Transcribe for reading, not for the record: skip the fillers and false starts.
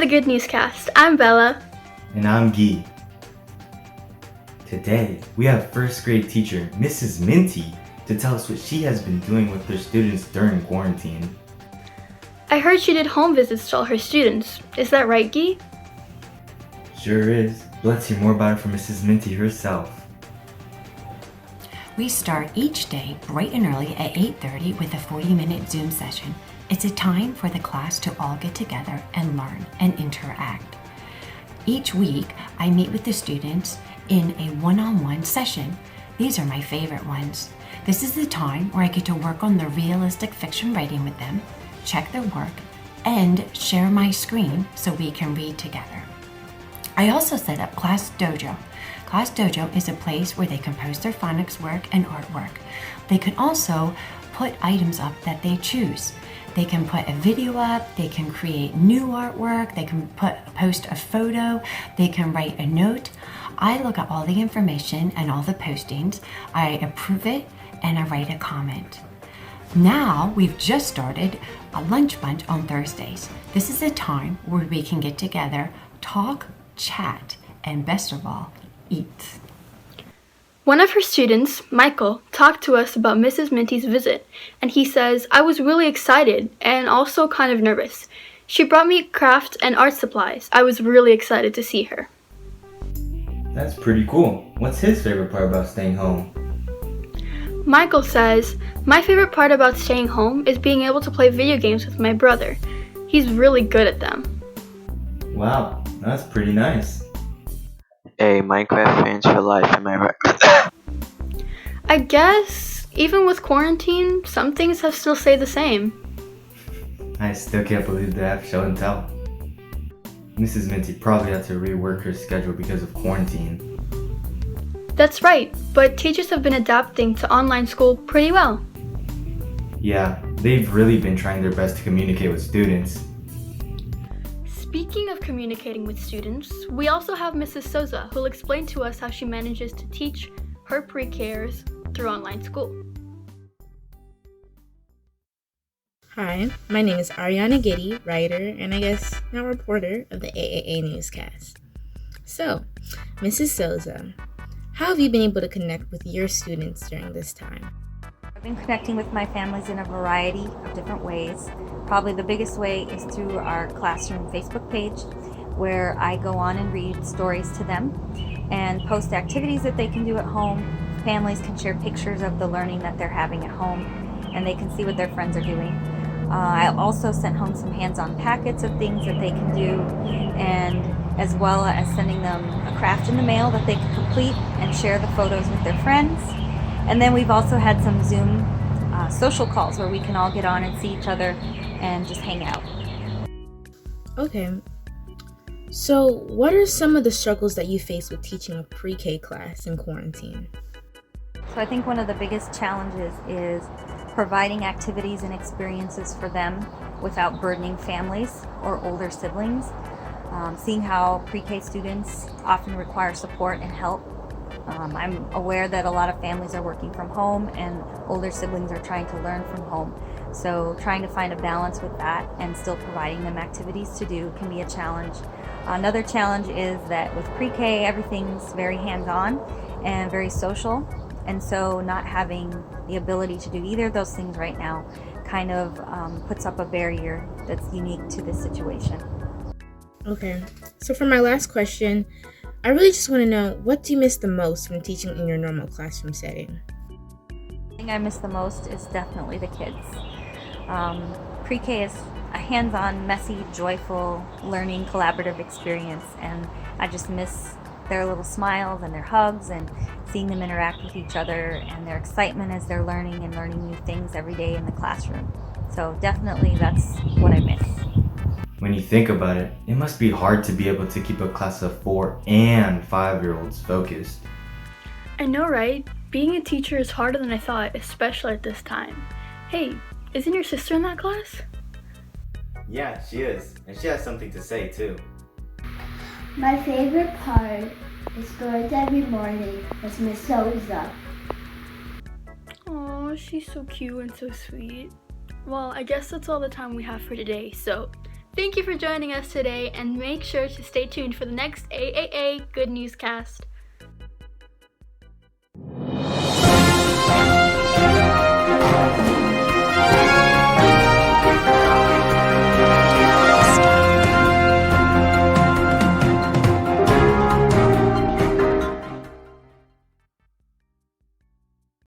Good Newscast. I'm Bella. And I'm Guy. Today, we have first grade teacher, Mrs. Minty, to tell us what she has been doing with her students during quarantine. I heard she did home visits to all her students. Is that right, Guy? Sure is. Let's hear more about it from Mrs. Minty herself. We start each day bright and early at 8:30 with a 40-minute Zoom session. It's a time for the class to all get together and learn and interact. Each week, I meet with the students in a one-on-one session. These are my favorite ones. This is the time where I get to work on the realistic fiction writing with them, check their work, and share my screen so we can read together. I also set up Class Dojo. Class Dojo is a place where they can post their phonics work and artwork. They can also put items up that they choose. They can put a video up, they can create new artwork, they can post a photo, they can write a note. I look at all the information and all the postings, I approve it, and I write a comment. Now we've just started a lunch bunch on Thursdays. This is a time where we can get together, talk, chat, and best of all, eat. One of her students, Michael, talked to us about Mrs. Minty's visit, and he says, I was really excited and also kind of nervous. She brought me craft and art supplies. I was really excited to see her. That's pretty cool. What's his favorite part about staying home? Michael says, my favorite part about staying home is being able to play video games with my brother. He's really good at them. Wow, that's pretty nice. Hey, Minecraft fans for life, am I right? I guess, even with quarantine, some things have still stayed the same. I still can't believe they have show and tell. Mrs. Minty probably had to rework her schedule because of quarantine. That's right, but teachers have been adapting to online school pretty well. Yeah, they've really been trying their best to communicate with students. Speaking of communicating with students, we also have Mrs. SOUZA, who'll explain to us how she manages to teach her pre-Kers through online school. Hi, my name is Ariana Giddy, writer and I guess now reporter of the AAA newscast. So, Mrs. SOUZA, how have you been able to connect with your students during this time? I've been connecting with my families in a variety of different ways. Probably the biggest way is through our classroom Facebook page, where I go on and read stories to them and post activities that they can do at home. Families can share pictures of the learning that they're having at home, and they can see what their friends are doing. I also sent home some hands-on packets of things that they can do, and as well as sending them a craft in the mail that they can complete and share the photos with their friends. And then we've also had some Zoom social calls where we can all get on and see each other and just hang out. Okay. So, what are some of the struggles that you face with teaching a pre-K class in quarantine? So I think one of the biggest challenges is providing activities and experiences for them without burdening families or older siblings. Seeing how pre-K students often require support and help. I'm aware that a lot of families are working from home and older siblings are trying to learn from home. So trying to find a balance with that and still providing them activities to do can be a challenge. Another challenge is that with pre-K, everything's very hands-on and very social. And so not having the ability to do either of those things right now kind of puts up a barrier that's unique to this situation. Okay. So for my last question, I really just want to know, what do you miss the most from teaching in your normal classroom setting? The thing I miss the most is definitely the kids. Pre-K is a hands-on, messy, joyful, learning, collaborative experience, and I just miss their little smiles and their hugs and seeing them interact with each other and their excitement as they're learning and learning new things every day in the classroom. So definitely that's what I miss. When you think about it, it must be hard to be able to keep a class of 4 and 5-year-olds focused. I know, right? Being a teacher is harder than I thought, especially at this time. Hey, isn't your sister in that class? Yeah, she is. And she has something to say too. My favorite part is stories every morning with Miss SOUZA. Oh, she's so cute and so sweet. Well, I guess that's all the time we have for today, so Thank you for joining us today, and make sure to stay tuned for the next AAA Good Newscast.